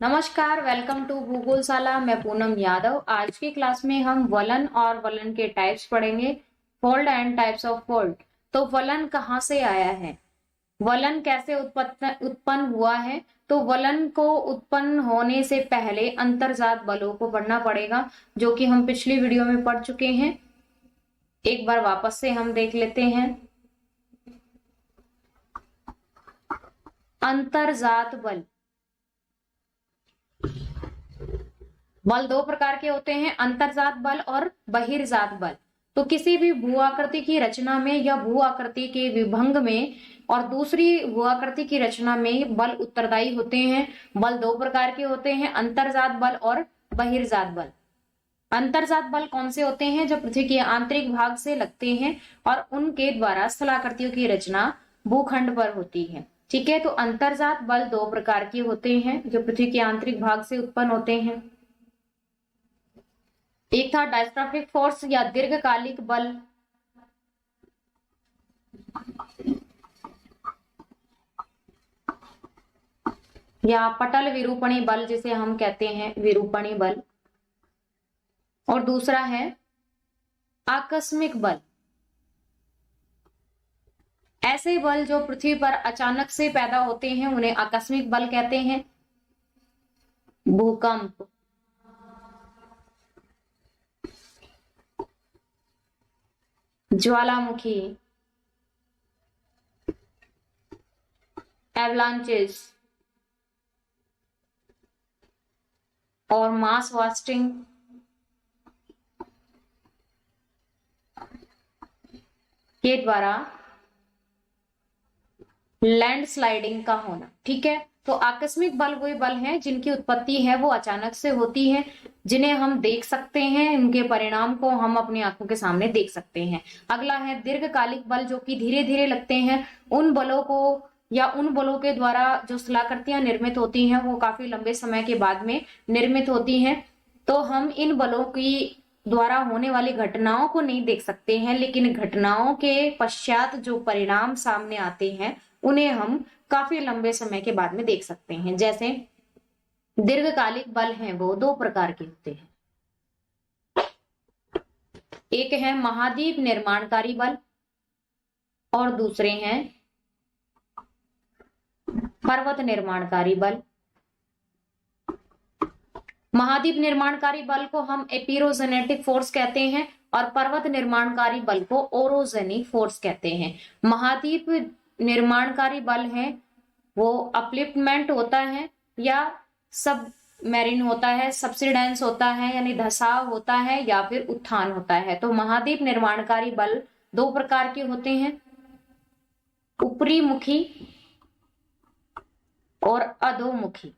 नमस्कार, welcome to भूगोलशाला। मैं पूनम यादव। आज की क्लास में हम वलन और वलन के टाइप्स पढ़ेंगे। Fold and types of fold. तो वलन कहाँ से आया है, वलन कैसे उत्पन्न हुआ है। तो वलन को उत्पन्न होने से पहले अंतरजात बलों को पढ़ना पड़ेगा, जो कि हम पिछली वीडियो में पढ़ चुके हैं। एक बार वापस से हम देख लेते हैं। अंतरजात बल, बल दो प्रकार के होते हैं, अंतरजात बल और बहिर्जात बल। तो किसी भी भू आकृति की रचना में या भू आकृति के विभंग में और दूसरी भू आकृति की रचना में बल उत्तरदायी होते हैं। बल दो प्रकार के होते हैं, अंतरजात बल और बहिर्जात बल। अंतरजात बल कौन से होते हैं? जो पृथ्वी के आंतरिक भाग से लगते हैं और उनके द्वारा स्थलाकृतियों की रचना भूखंड पर होती है। ठीक है, तो अंतरजात बल दो प्रकार के होते हैं जो पृथ्वी के आंतरिक भाग से उत्पन्न होते हैं। एक था डायस्ट्रॉफिक फोर्स या दीर्घकालिक बल, या पटल विरूपणी बल जिसे हम कहते हैं विरूपणी बल। और दूसरा है आकस्मिक बल। ऐसे बल जो पृथ्वी पर अचानक से पैदा होते हैं उन्हें आकस्मिक बल कहते हैं। भूकंप, ज्वालामुखी, एवलांचेस और मास वास्टिंग के द्वारा लैंडस्लाइडिंग का होना। ठीक है, तो आकस्मिक बल वही बल हैं जिनकी उत्पत्ति है वो अचानक से होती है, जिन्हें हम देख सकते हैं, उनके परिणाम को हम अपनी आंखों के सामने देख सकते हैं। अगला है दीर्घकालिक बल, जो कि धीरे धीरे लगते हैं। उन बलों को या उन बलों के द्वारा जो स्थलाकृतियां निर्मित होती हैं वो काफी लंबे समय के बाद में निर्मित होती हैं। तो हम इन बलों की द्वारा होने वाली घटनाओं को नहीं देख सकते हैं, लेकिन घटनाओं के पश्चात जो परिणाम सामने आते हैं उन्हें हम काफी लंबे समय के बाद में देख सकते हैं। जैसे दीर्घकालिक बल हैं वो दो प्रकार के होते हैं। एक है महाद्वीप निर्माणकारी बल और दूसरे हैं पर्वत निर्माणकारी बल। महाद्वीप निर्माणकारी बल को हम एपिरोजेनेटिक फोर्स कहते हैं और पर्वत निर्माणकारी बल को ओरोजेनिक फोर्स कहते हैं। महाद्वीप निर्माणकारी बल है वो अपलिफ्टमेंट होता है या सब मैरिन होता है, सबसिडेंस होता है यानी धसाव होता है या फिर उत्थान होता है। तो महाद्वीप निर्माणकारी बल दो प्रकार के होते हैं, ऊपरी मुखी और अधोमुखी।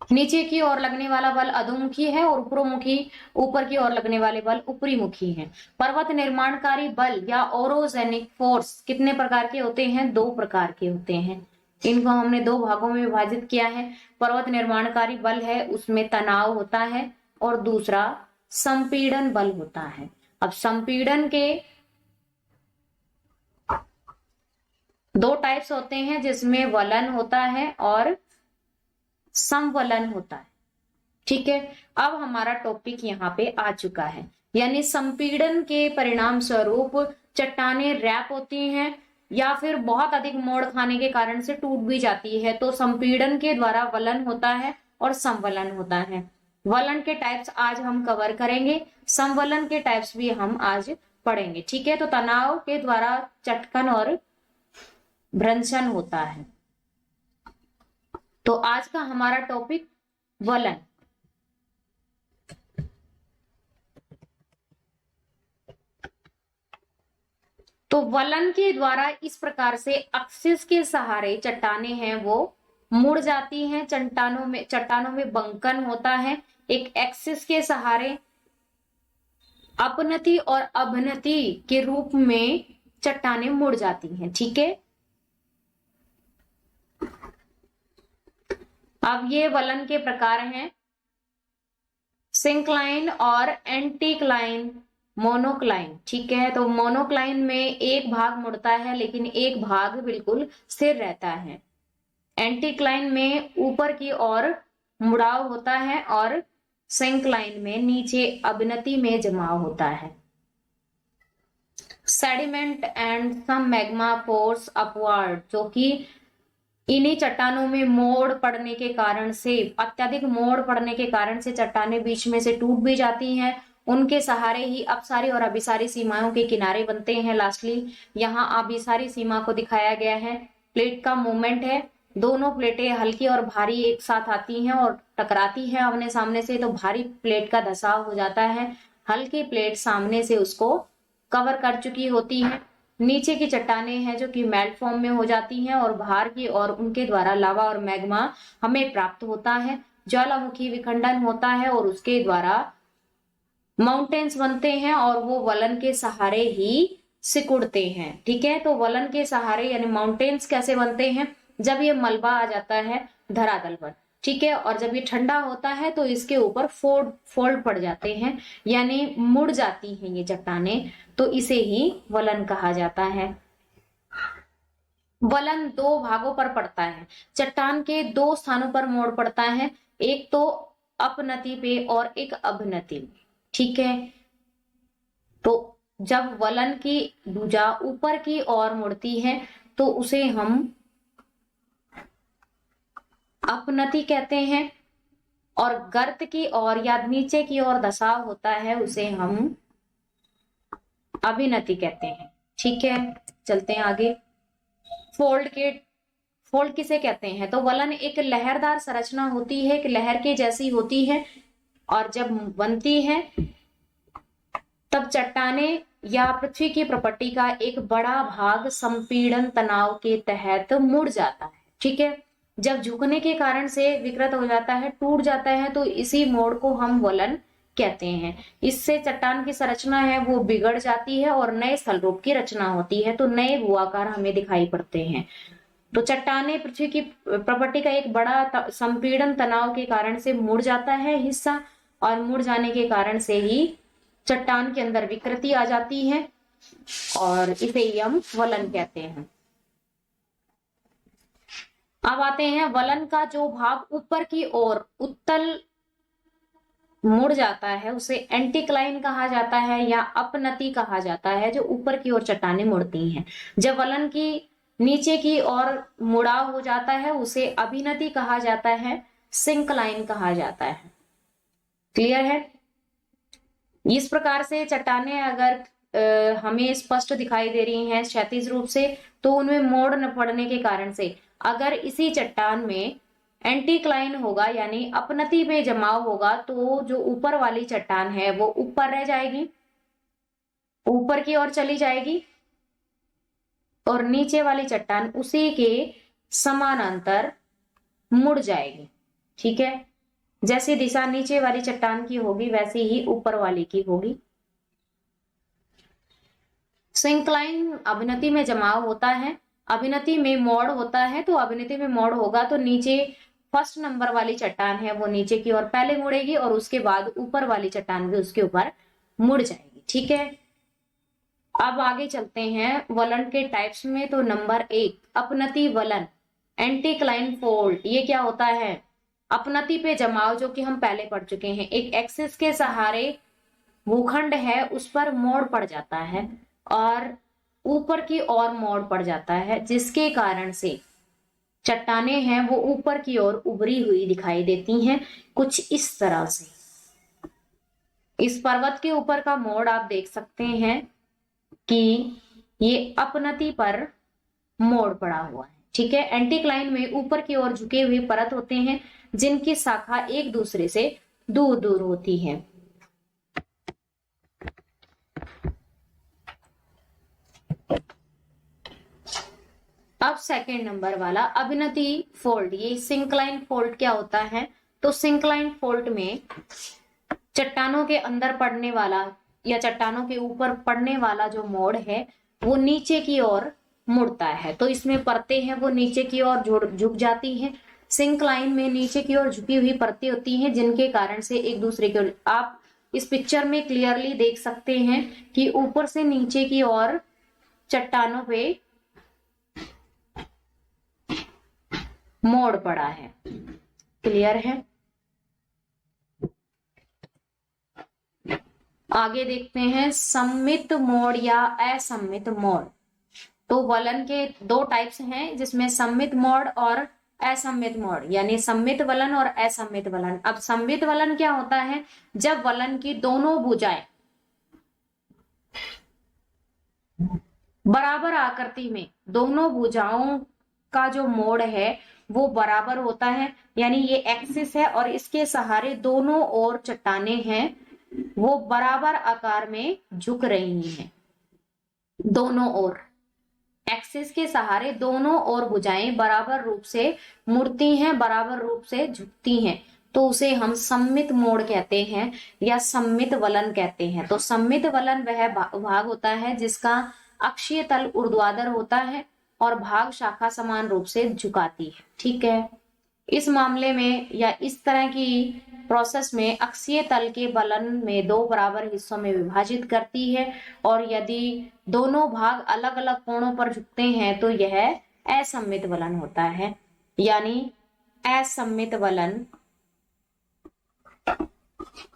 नीचे की ओर लगने वाला बल अधोमुखी है और ऊपरोमुखी ऊपर की ओर लगने वाले बल ऊपरीमुखी हैं। पर्वत निर्माणकारी बल या ओरोजेनिक फोर्स कितने प्रकार के होते हैं? दो प्रकार के होते हैं। इनको हमने दो भागों में विभाजित किया है। पर्वत निर्माणकारी बल है उसमें तनाव होता है और दूसरा संपीड़न बल होता है। अब संपीड़न के दो टाइप्स होते हैं जिसमें वलन होता है और संवलन होता है। ठीक है, अब हमारा टॉपिक यहाँ पे आ चुका है, यानी संपीड़न के परिणाम स्वरूप चट्टानें रैप होती हैं या फिर बहुत अधिक मोड़ खाने के कारण से टूट भी जाती है। तो संपीड़न के द्वारा वलन होता है और संवलन होता है। वलन के टाइप्स आज हम कवर करेंगे, संवलन के टाइप्स भी हम आज पढ़ेंगे। ठीक है, तो तनाव के द्वारा चटकन और भ्रंशन होता है। तो आज का हमारा टॉपिक वलन। तो वलन के द्वारा इस प्रकार से एक्सिस के सहारे चट्टानें हैं वो मुड़ जाती हैं। चट्टानों में बंकन होता है। एक एक्सिस के सहारे अपनति और अवनति के रूप में चट्टानें मुड़ जाती हैं। ठीक है, अब ये वलन के प्रकार हैं सिंक्लाइन और एंटीक्लाइन, मोनोक्लाइन। ठीक है, तो मोनोक्लाइन में एक भाग मुड़ता है लेकिन एक भाग बिल्कुल स्थिर रहता है। एंटीक्लाइन में ऊपर की ओर मुड़ाव होता है और सिंक्लाइन में नीचे अवनति में जमाव होता है। Sediment and some magma force upward, जो कि इन्हीं चट्टानों में मोड़ पड़ने के कारण से, अत्यधिक मोड़ पड़ने के कारण से चट्टानें बीच में से टूट भी जाती हैं। उनके सहारे ही अपसारी और अभिसारी सीमाओं के किनारे बनते हैं। लास्टली यहाँ अभिसारी सीमा को दिखाया गया है। प्लेट का मूवमेंट है, दोनों प्लेटें हल्की और भारी एक साथ आती हैं और टकराती हैं आमने सामने से, तो भारी प्लेट का धसाव हो जाता है। हल्की प्लेट सामने से उसको कवर कर चुकी होती है। नीचे की चट्टानें हैं जो कि मेल्ट फॉर्म में हो जाती हैं और बाहर की और उनके द्वारा लावा और मैग्मा हमें प्राप्त होता है। ज्वालामुखी विखंडन होता है और उसके द्वारा माउंटेन्स बनते हैं और वो वलन के सहारे ही सिकुड़ते हैं। ठीक है, तो वलन के सहारे यानी माउंटेन्स कैसे बनते हैं, जब ये मलबा आ जाता है धरातल पर, ठीक है, और जब ये ठंडा होता है तो इसके ऊपर फोल्ड पड़ जाते हैं, यानी मुड़ जाती हैं ये चट्टानें, तो इसे ही वलन कहा जाता है। वलन दो भागों पर पड़ता है, चट्टान के दो स्थानों पर मोड़ पड़ता है, एक तो अपनति पे और एक अवनति में। ठीक है, तो जब वलन की भुजा ऊपर की ओर मुड़ती है तो उसे हम अपनति कहते हैं, और गर्त की ओर या नीचे की ओर धसाव होता है उसे हम अभिनति कहते हैं। ठीक है, चलते हैं आगे। फोल्ड किसे कहते हैं, तो वलन एक लहरदार संरचना होती है, एक लहर के जैसी होती है, और जब बनती है तब चट्टाने या पृथ्वी की प्रॉपर्टी का एक बड़ा भाग संपीड़न तनाव के तहत मुड़ जाता है। ठीक है, जब झुकने के कारण से विकृत हो जाता है, टूट जाता है, तो इसी मोड़ को हम वलन कहते हैं। इससे चट्टान की संरचना है वो बिगड़ जाती है और नए स्थल रूप की रचना होती है, तो नए भूआकार हमें दिखाई पड़ते हैं। तो चट्टाने पृथ्वी की प्रॉपर्टी का एक बड़ा संपीड़न तनाव के कारण से मुड़ जाता है हिस्सा, और मुड़ जाने के कारण से ही चट्टान के अंदर विकृति आ जाती है और इसे ही हम वलन कहते हैं। अब आते हैं वलन का जो भाग ऊपर की ओर उत्तल मुड़ जाता है उसे एंटीक्लाइन कहा जाता है या अपनति कहा जाता है, जो ऊपर की ओर चट्टानें मुड़ती हैं। जब वलन की नीचे की ओर मुड़ाव हो जाता है उसे अभिनति कहा जाता है, सिंक्लाइन कहा जाता है। क्लियर है? इस प्रकार से चट्टानें अगर हमें स्पष्ट दिखाई दे रही हैं क्षैतिज रूप से, तो उनमें मोड़ न पड़ने के कारण से अगर इसी चट्टान में एंटीक्लाइन होगा यानी अपनति में जमाव होगा, तो जो ऊपर वाली चट्टान है वो ऊपर रह जाएगी, ऊपर की ओर चली जाएगी, और नीचे वाली चट्टान उसी के समानांतर मुड़ जाएगी। ठीक है, जैसी दिशा नीचे वाली चट्टान की होगी वैसी ही ऊपर वाली की होगी। सिंक्लाइन अभिनति में जमाव होता है, अभिनति में मोड़ होता है, तो अभिनति में मोड़ होगा तो नीचे फर्स्ट नंबर वाली चट्टान है वो नीचे की ओर पहले मुड़ेगी और उसके बाद ऊपर वाली चट्टान भी उसके ऊपर मुड़ जाएगी। ठीक है, अब आगे चलते हैं वलन के टाइप्स में। तो नंबर 1 अपनति वलन, एंटीक्लाइन फोल्ड। ये क्या होता है? अपनति पे जमाव, जो कि हम पहले पढ़ चुके हैं। एक एक्सिस के सहारे भूखंड है उस पर मोड़ पड़ जाता है और ऊपर की ओर मोड़ पड़ जाता है, जिसके कारण से चट्टानें हैं वो ऊपर की ओर उभरी हुई दिखाई देती हैं, कुछ इस तरह से। इस पर्वत के ऊपर का मोड़ आप देख सकते हैं कि ये अपनति पर मोड़ पड़ा हुआ है। ठीक है, एंटीक्लाइन में ऊपर की ओर झुके हुए परत होते हैं जिनकी शाखा एक दूसरे से दूर दूर होती है। अब सेकेंड नंबर वाला अभिनति फोल्ड। ये सिंक्लाइन फोल्ड क्या होता है? तो सिंक्लाइन फोल्ड में चट्टानों के अंदर पड़ने वाला या चट्टानों के ऊपर पड़ने वाला जो मोड़ है वो नीचे की ओर मुड़ता है, तो इसमें परतें हैं वो नीचे की ओर झुक जाती हैं। सिंक्लाइन में नीचे की ओर झुकी हुई परतें होती हैं जिनके कारण से एक दूसरे की ओर, आप इस पिक्चर में क्लियरली देख सकते हैं कि ऊपर से नीचे की ओर चट्टानों पे मोड़ पड़ा है। क्लियर है। आगे देखते हैं सममित मोड़ या असममित मोड़। तो वलन के दो टाइप्स हैं, जिसमें सममित मोड़ और असममित मोड़, यानी सममित वलन और असममित वलन। अब सममित वलन क्या होता है? जब वलन की दोनों भुजाएं बराबर आकृति में, दोनों भुजाओं का जो मोड़ है वो बराबर होता है, यानी ये एक्सिस है और इसके सहारे दोनों ओर चट्टाने हैं वो बराबर आकार में झुक रही हैं। दोनों ओर एक्सिस के सहारे दोनों ओर भुजाएं बराबर रूप से मुड़ती हैं, बराबर रूप से झुकती हैं, तो उसे हम सममित मोड़ कहते हैं या सममित वलन कहते हैं। तो सममित वलन वह भाग होता है जिसका अक्षीय तल ऊर्ध्वाधर होता है और भाग शाखा समान रूप से झुकाती है। ठीक है। इस मामले में या इस तरह की प्रोसेस में अक्षीय तल के वलन में दो बराबर हिस्सों में विभाजित करती है, और यदि दोनों भाग अलग अलग कोणों पर झुकते हैं तो यह असममित वलन होता है। यानी असममित वलन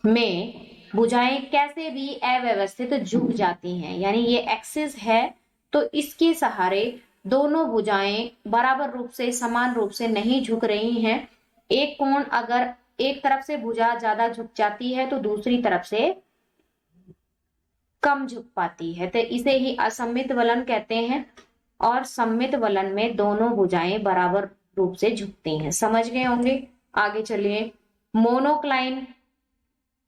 में भुजाएं कैसे भी अव्यवस्थित झुक जाती हैं, यानी ये एक्सिस है तो इसके सहारे दोनों भुजाएं बराबर रूप से, समान रूप से नहीं झुक रही हैं। एक कोण अगर एक तरफ से भुजा ज्यादा झुक जाती है तो दूसरी तरफ से कम झुक पाती है, तो इसे ही असममित वलन कहते हैं। और सममित वलन में दोनों भुजाएं बराबर रूप से झुकती हैं। समझ गए होंगे। आगे चलिए। मोनोक्लाइन,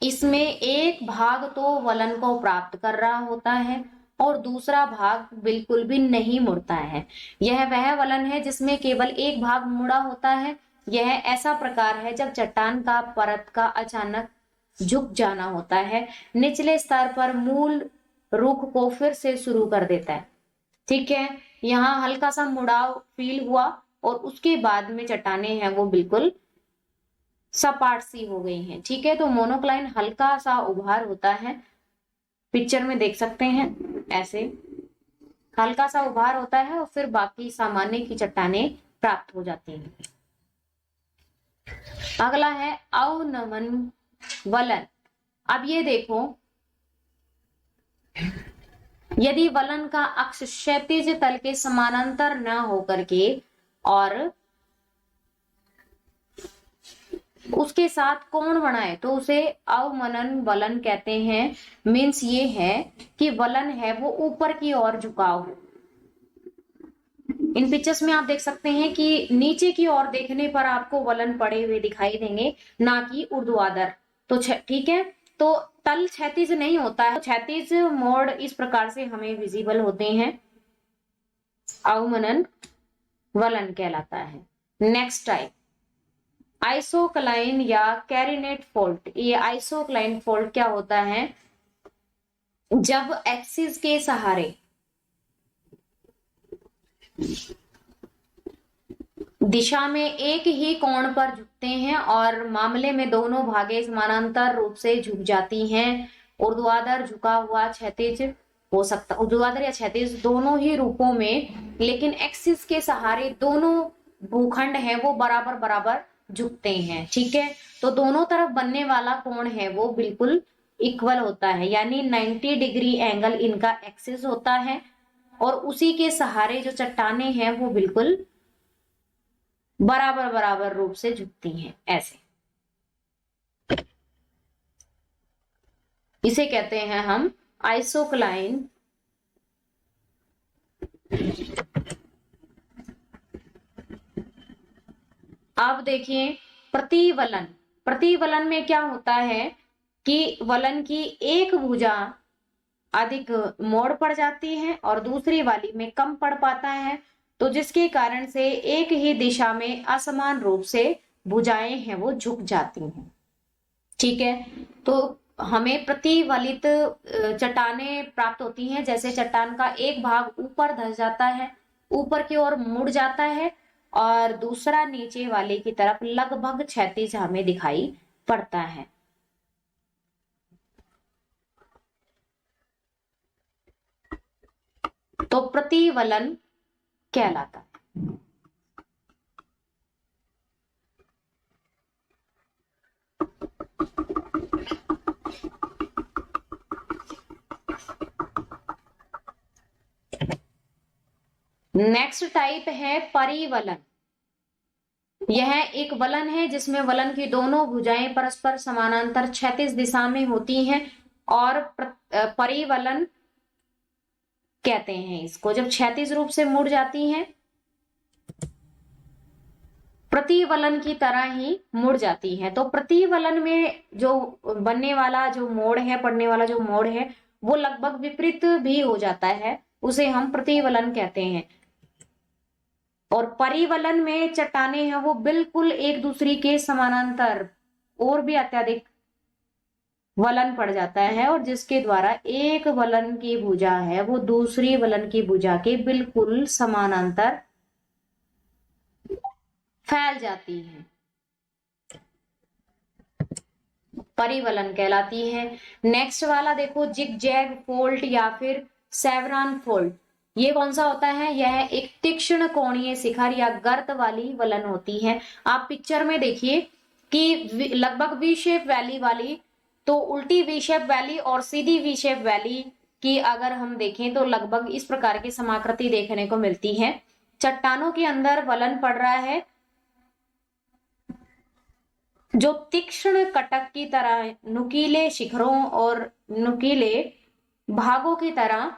इसमें एक भाग तो वलन को प्राप्त कर रहा होता है और दूसरा भाग बिल्कुल भी नहीं मुड़ता है। यह वह वलन है जिसमें केवल एक भाग मुड़ा होता है। यह ऐसा प्रकार है जब चट्टान का परत का अचानक झुक जाना होता है, निचले स्तर पर मूल रुख को फिर से शुरू कर देता है। ठीक है। यहाँ हल्का सा मुड़ाव फील हुआ और उसके बाद में चट्टाने हैं वो बिल्कुल सपाट सी हो गई हैं। ठीक है। तो मोनोक्लाइन हल्का सा उभार होता है, पिक्चर में देख सकते हैं, ऐसे हल्का सा उभार होता है और फिर बाकी सामान्य की चट्टाने प्राप्त हो जाती हैं। अगला है अवनमन वलन। अब ये देखो, यदि वलन का अक्ष क्षैतिज तल के समानांतर न होकर के और उसके साथ कोण बनाए तो उसे अवमनन वलन कहते हैं। मीन्स ये है कि वलन है वो ऊपर की ओर झुकाव हो। इन पिक्चर्स में आप देख सकते हैं कि नीचे की ओर देखने पर आपको वलन पड़े हुए दिखाई देंगे, ना कि ऊर्ध्वाधर। तो ठीक है। तो तल क्षैतिज नहीं होता है, क्षैतिज मोड़ इस प्रकार से हमें विजिबल होते हैं, अवमनन वलन कहलाता है। नेक्स्ट टाइप आइसोक्लाइन या कैरिनेट फोल्ट। ये आइसोक्लाइन फोल्ट क्या होता है? जब एक्सिस के सहारे दिशा में एक ही कोण पर झुकते हैं और मामले में दोनों भागे समानांतर रूप से झुक जाती हैं। ऊर्ध्वाधर, झुका हुआ, क्षैतिज हो सकता, ऊर्ध्वाधर या क्षैतिज दोनों ही रूपों में, लेकिन एक्सिस के सहारे दोनों भूखंड हैं वो बराबर बराबर झुकते हैं। ठीक है। तो दोनों तरफ बनने वाला कोण है वो बिल्कुल इक्वल होता है, यानी 90 डिग्री एंगल इनका एक्सिस होता है और उसी के सहारे जो चट्टाने हैं वो बिल्कुल बराबर बराबर रूप से झुकती हैं, ऐसे। इसे कहते हैं हम आइसोक्लाइन अब देखिए प्रतिवलन। प्रतिवलन में क्या होता है कि वलन की एक भुजा अधिक मोड़ पड़ जाती है और दूसरी वाली में कम पड़ पाता है, तो जिसके कारण से एक ही दिशा में असमान रूप से भुजाएं हैं वो झुक जाती हैं। ठीक है। तो हमें प्रतिवलित चट्टाने प्राप्त होती हैं, जैसे चट्टान का एक भाग ऊपर धंस जाता है, ऊपर की ओर मुड़ जाता है और दूसरा नीचे वाले की तरफ लगभग क्षैतिज हमें दिखाई पड़ता है। तो प्रतिवलन कहलाता है। नेक्स्ट टाइप है परिवलन। यह एक वलन है जिसमें वलन की दोनों भुजाएं परस्पर समानांतर क्षैतिज दिशा में होती हैं और परिवलन कहते हैं इसको, जब क्षैतिज रूप से मुड़ जाती हैं प्रतिवलन की तरह ही मुड़ जाती है। तो प्रतिवलन में जो बनने वाला जो मोड़ है, पड़ने वाला जो मोड़ है, वो लगभग विपरीत भी हो जाता है, उसे हम प्रतिवलन कहते हैं। और परिवलन में चट्टाने हैं वो बिल्कुल एक दूसरे के समानांतर और भी अत्यधिक वलन पड़ जाता है, और जिसके द्वारा एक वलन की भुजा है वो दूसरी वलन की भुजा के बिल्कुल समानांतर फैल जाती है, परिवलन कहलाती है। नेक्स्ट वाला देखो, जिग जैग फोल्ट या फिर सेवरॉन फोल्ट। ये कौन सा होता है? यह एक तीक्ष्ण कोणीय शिखर या गर्त वाली वलन होती है। आप पिक्चर में देखिए कि लगभग वी शेप वैली वाली, तो उल्टी वी शेप वैली और सीधी वी शेप वैली की अगर हम देखें तो लगभग इस प्रकार की समाकृति देखने को मिलती है। चट्टानों के अंदर वलन पड़ रहा है जो तीक्ष्ण कटक की तरह नुकीले शिखरों और नुकीले भागों की तरह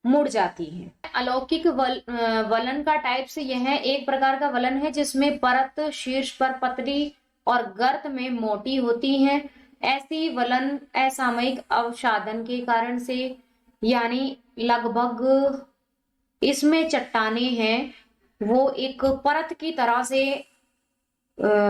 मुड़ जाती है। अलौकिक वलन का टाइप से यह एक प्रकार का वलन है जिसमें परत शीर्ष पर पतली और गर्त में मोटी होती है। ऐसी वलन असामयिक अवसादन के कारण से, यानी लगभग इसमें चट्टाने हैं वो एक परत की तरह से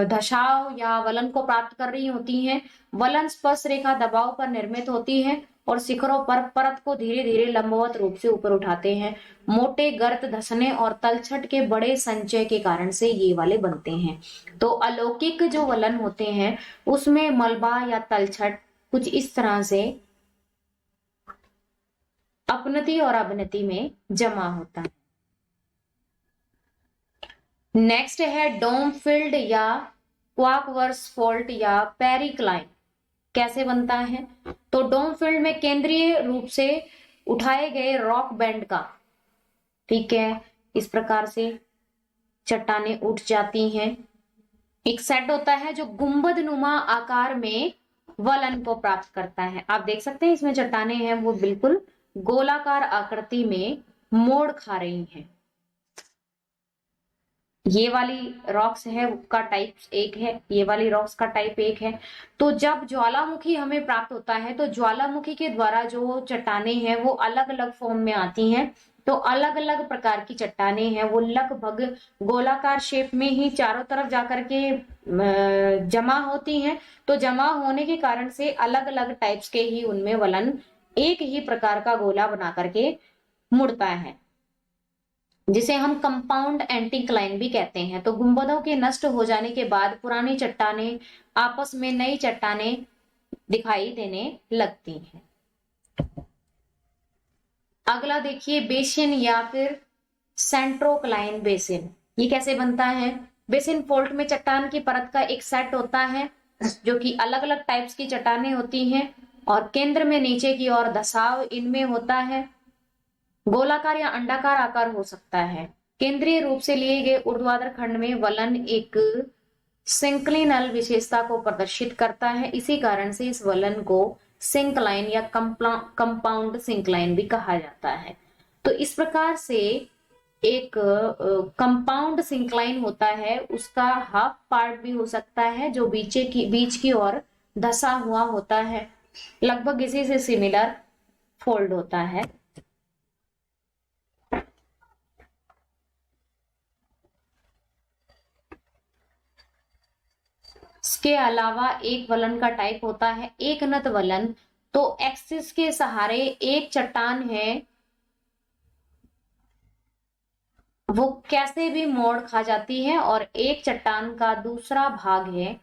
धसाव या वलन को प्राप्त कर रही होती हैं। वलन स्पर्श रेखा दबाव पर निर्मित होती है और शिखरों पर परत को धीरे धीरे लंबवत रूप से ऊपर उठाते हैं। मोटे गर्त धसने और तलछट के बड़े संचय के कारण से ये वाले बनते हैं। तो अलौकिक जो वलन होते हैं उसमें मलबा या तलछट कुछ इस तरह से अपनति और अवनति में जमा होता है। नेक्स्ट है डोम फिल्ड या क्वाकवर्स फोल्ट या पेरिक्लाइन। कैसे बनता है? तो डोम फील्ड में केंद्रीय रूप से उठाए गए रॉक बैंड का, ठीक है, इस प्रकार से चट्टाने उठ जाती हैं। एक सेट होता है जो गुंबद नुमा आकार में वलन को प्राप्त करता है। आप देख सकते हैं इसमें चट्टाने हैं वो बिल्कुल गोलाकार आकृति में मोड़ खा रही हैं। ये वाली रॉक्स है का टाइप एक है, ये वाली रॉक्स का टाइप एक है। तो जब ज्वालामुखी हमें प्राप्त होता है तो ज्वालामुखी के द्वारा जो चट्टाने हैं वो अलग अलग फॉर्म में आती हैं। तो अलग अलग प्रकार की चट्टाने हैं वो लगभग गोलाकार शेप में ही चारों तरफ जाकर के जमा होती हैं। तो जमा होने के कारण से अलग अलग टाइप्स के ही उनमें वलन एक ही प्रकार का गोला बना करके मुड़ता है, जिसे हम कंपाउंड एंटीक्लाइन भी कहते हैं। तो गुंबदों के नष्ट हो जाने के बाद पुरानी चट्टाने आपस में नई चट्टाने दिखाई देने लगती हैं। अगला देखिए, बेसिन या फिर सेंट्रोक्लाइन बेसिन। ये कैसे बनता है? बेसिन फोल्ट में चट्टान की परत का एक सेट होता है जो कि अलग अलग टाइप्स की चट्टाने होती हैं और केंद्र में नीचे की ओर धसाव इनमें होता है। गोलाकार या अंडाकार आकार हो सकता है। केंद्रीय रूप से लिए गए ऊर्ध्वाधर खंड में वलन एक सिंक्लिनल विशेषता को प्रदर्शित करता है। इसी कारण से इस वलन को सिंक्लाइन या कंपाउंड सिंक्लाइन भी कहा जाता है। तो इस प्रकार से एक कंपाउंड सिंक्लाइन होता है, उसका हाफ पार्ट भी हो सकता है जो बीच की ओर धसा हुआ होता है। लगभग इसी से सिमिलर फोल्ड होता है। इसके अलावा एक वलन का टाइप होता है एक नत वलन। तो एक्सिस के सहारे एक चट्टान है वो कैसे भी मोड़ खा जाती है और एक चट्टान का दूसरा भाग है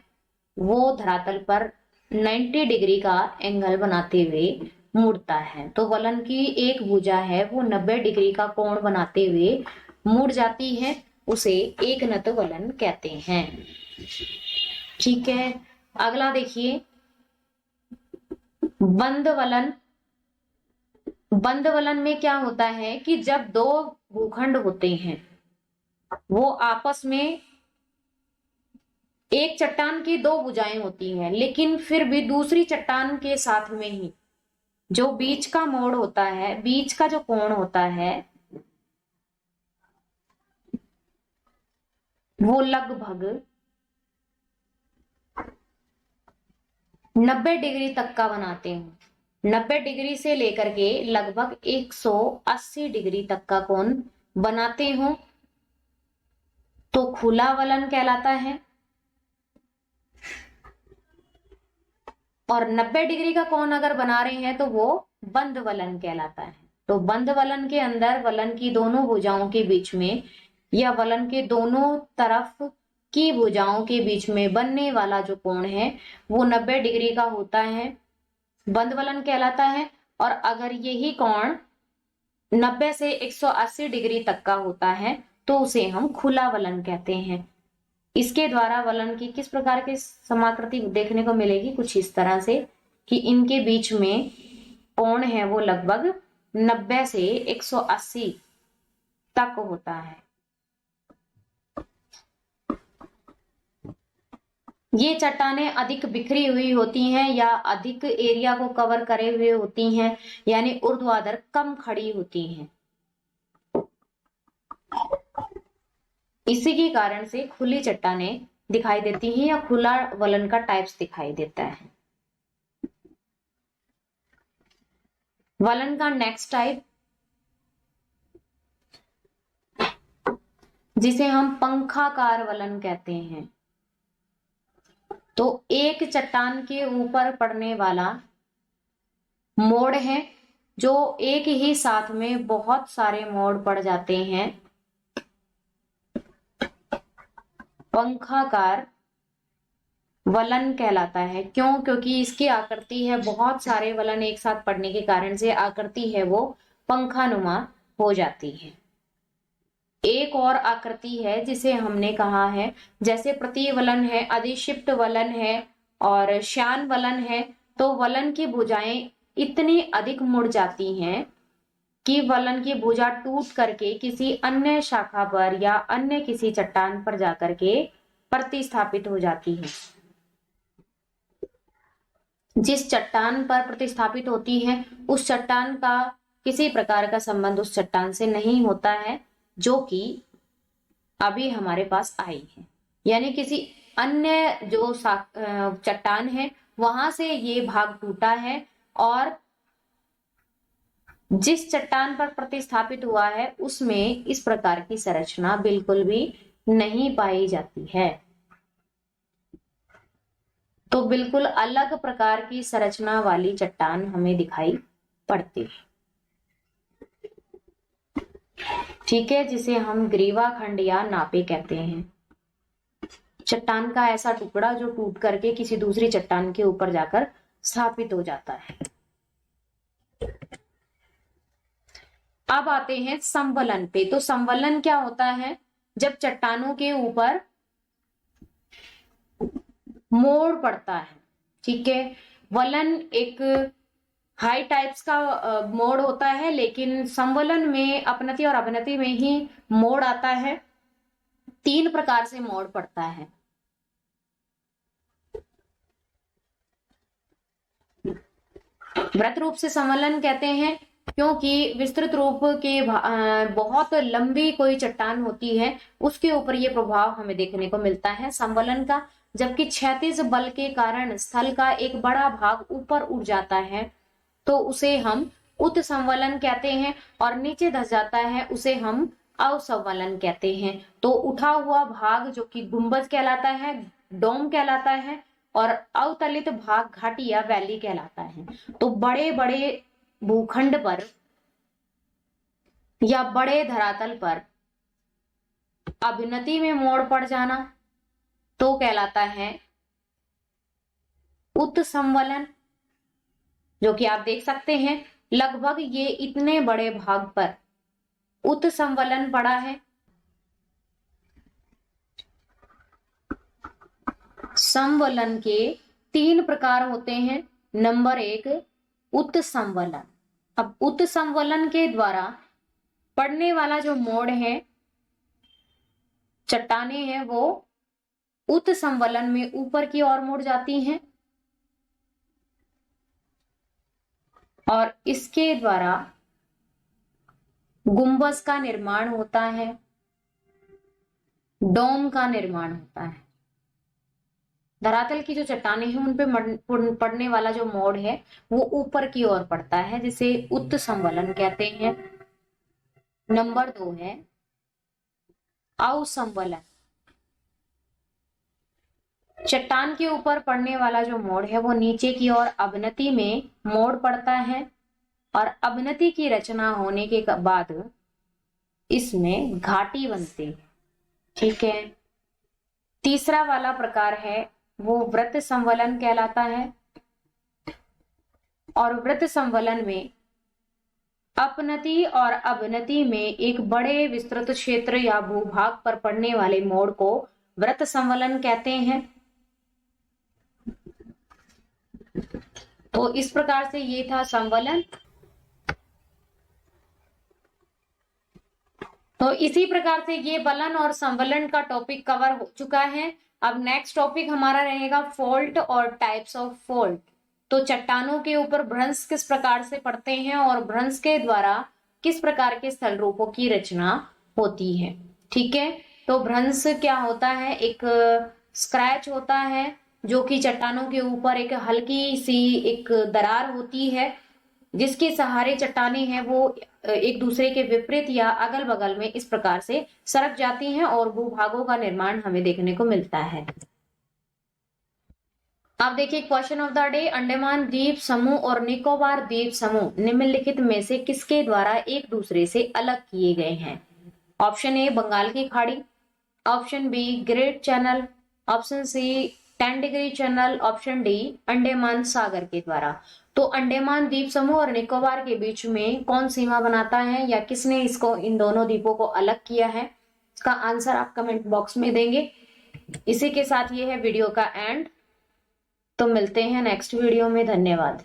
वो धरातल पर 90 डिग्री का एंगल बनाते हुए मुड़ता है। तो वलन की एक भुजा है वो 90 डिग्री का कोण बनाते हुए मुड़ जाती है, उसे एक नत वलन कहते हैं। ठीक है, अगला देखिए, बंद वलन बंद वलन में क्या होता है कि जब दो भूखंड होते हैं वो आपस में, एक चट्टान की दो भुजाएं होती हैं लेकिन फिर भी दूसरी चट्टान के साथ में ही जो बीच का मोड़ होता है, बीच का जो कोण होता है, वो लगभग 90 डिग्री तक का बनाते हैं। 90 डिग्री से लेकर के लगभग 180 डिग्री तक का कोण बनाते हो तो खुला वलन कहलाता है। और 90 डिग्री का कोण अगर बना रहे हैं तो वो बंद वलन कहलाता है। तो बंद वलन के अंदर वलन की दोनों भुजाओं के बीच में या वलन के दोनों तरफ की भुजाओं के बीच में बनने वाला जो कोण है वो 90 डिग्री का होता है, बंद वलन कहलाता है। और अगर यही कोण 90 से 180 डिग्री तक का होता है तो उसे हम खुला वलन कहते हैं। इसके द्वारा वलन की किस प्रकार की समाकृति देखने को मिलेगी, कुछ इस तरह से कि इनके बीच में कोण है वो लगभग 90 से 180 तक होता है। ये चट्टानें अधिक बिखरी हुई होती हैं या अधिक एरिया को कवर करे हुए होती हैं, यानी ऊर्ध्वाधर कम खड़ी होती हैं। इसी के कारण से खुली चट्टानें दिखाई देती हैं या खुला वलन का टाइप्स दिखाई देता है। वलन का नेक्स्ट टाइप जिसे हम पंखाकार वलन कहते हैं। तो एक चट्टान के ऊपर पड़ने वाला मोड़ है जो एक ही साथ में बहुत सारे मोड़ पड़ जाते हैं, पंखाकार वलन कहलाता है। क्यों? क्योंकि इसकी आकृति है, बहुत सारे वलन एक साथ पड़ने के कारण से आकृति है वो पंखानुमा हो जाती है। एक और आकृति है जिसे हमने कहा है, जैसे प्रतिवलन है, अधिक्षिप्त वलन है और श्यान वलन है, तो वलन की भुजाएं इतनी अधिक मुड़ जाती हैं कि वलन की भुजा टूट करके किसी अन्य शाखा पर या अन्य किसी चट्टान पर जाकर के प्रतिस्थापित हो जाती है। जिस चट्टान पर प्रतिस्थापित होती है उस चट्टान का किसी प्रकार का संबंध उस चट्टान से नहीं होता है जो कि अभी हमारे पास आई है, यानी किसी अन्य जो चट्टान है वहां से ये भाग टूटा है और जिस चट्टान पर प्रतिस्थापित हुआ है उसमें इस प्रकार की संरचना बिल्कुल भी नहीं पाई जाती है। तो बिल्कुल अलग प्रकार की संरचना वाली चट्टान हमें दिखाई पड़ती है। ठीक है, जिसे हम ग्रीवा खंड या नापे कहते हैं। चट्टान का ऐसा टुकड़ा जो टूट करके किसी दूसरी चट्टान के ऊपर जाकर स्थापित हो जाता है। अब आते हैं संवलन पे। तो संवलन क्या होता है? जब चट्टानों के ऊपर मोड़ पड़ता है। ठीक है, वलन एक हाई टाइप्स का मोड़ होता है, लेकिन संवलन में अपनति और अवनति में ही मोड़ आता है। 3 प्रकार से मोड़ पड़ता है। वृत्त रूप से संवलन कहते हैं क्योंकि विस्तृत रूप के बहुत लंबी कोई चट्टान होती है उसके ऊपर ये प्रभाव हमें देखने को मिलता है संवलन का। जबकि क्षैतिज बल के कारण स्थल का एक बड़ा भाग ऊपर उठ जाता है तो उसे हम उत्संवलन कहते हैं, और नीचे धस जाता है उसे हम अवसंवलन कहते हैं। तो उठा हुआ भाग जो कि गुंबद कहलाता है, डोम कहलाता है, और अवतलित भाग घाटी या वैली कहलाता है। तो बड़े बड़े भूखंड पर या बड़े धरातल पर अभिनति में मोड़ पड़ जाना तो कहलाता है उत्संवलन, जो कि आप देख सकते हैं लगभग ये इतने बड़े भाग पर उत्संवलन पड़ा है। संवलन के 3 प्रकार होते हैं। नंबर 1 उत्संवलन, अब उत्संवलन के द्वारा पड़ने वाला जो मोड़ है, चट्टाने हैं वो उत्संवलन में ऊपर की ओर मुड़ जाती हैं और इसके द्वारा गुंबज का निर्माण होता है, डोम का निर्माण होता है। धरातल की जो चट्टाने हैं उन पे पड़ने वाला जो मोड़ है वो ऊपर की ओर पड़ता है, जिसे उत्संवलन कहते हैं। नंबर 2 है अवसंवलन। चट्टान के ऊपर पड़ने वाला जो मोड़ है वो नीचे की ओर अवनति में मोड़ पड़ता है और अवनति की रचना होने के बाद इसमें घाटी बनती है। ठीक है। तीसरा वाला प्रकार है वो वृत्त संवलन कहलाता है और वृत्त संवलन में अपनति और अवनति में एक बड़े विस्तृत क्षेत्र या भूभाग पर पड़ने वाले मोड़ को वृत्त संवलन कहते हैं। तो इस प्रकार से ये था संवलन। तो इसी प्रकार से ये बलन और संवलन का टॉपिक कवर हो चुका है। अब नेक्स्ट टॉपिक हमारा रहेगा फॉल्ट और टाइप्स ऑफ फॉल्ट। तो चट्टानों के ऊपर भ्रंश किस प्रकार से पड़ते हैं और भ्रंश के द्वारा किस प्रकार के स्थल रूपों की रचना होती है। ठीक है। तो भ्रंश क्या होता है, एक स्क्रैच होता है जो कि चट्टानों के ऊपर एक हल्की सी एक दरार होती है जिसके सहारे चट्टानें हैं वो एक दूसरे के विपरीत या अगल बगल में इस प्रकार से सरक जाती हैं और भूभागों का निर्माण हमें देखने को मिलता है। अब देखिए question of the day, Andaman द्वीप समूह और निकोबार द्वीप समूह निम्नलिखित में से किसके द्वारा एक दूसरे से अलग किए गए हैं। ऑप्शन ए बंगाल की खाड़ी, option B Great Channel, option C 10 degree channel, option D Andaman सागर के द्वारा। तो अंडमान द्वीप समूह और निकोबार के बीच में कौन सीमा बनाता है या किसने इसको इन दोनों द्वीपों को अलग किया है, इसका आंसर आप कमेंट बॉक्स में देंगे। इसी के साथ ये है वीडियो का एंड। तो मिलते हैं नेक्स्ट वीडियो में। धन्यवाद।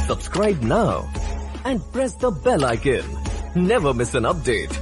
Subscribe now and press the bell icon. Never miss an update.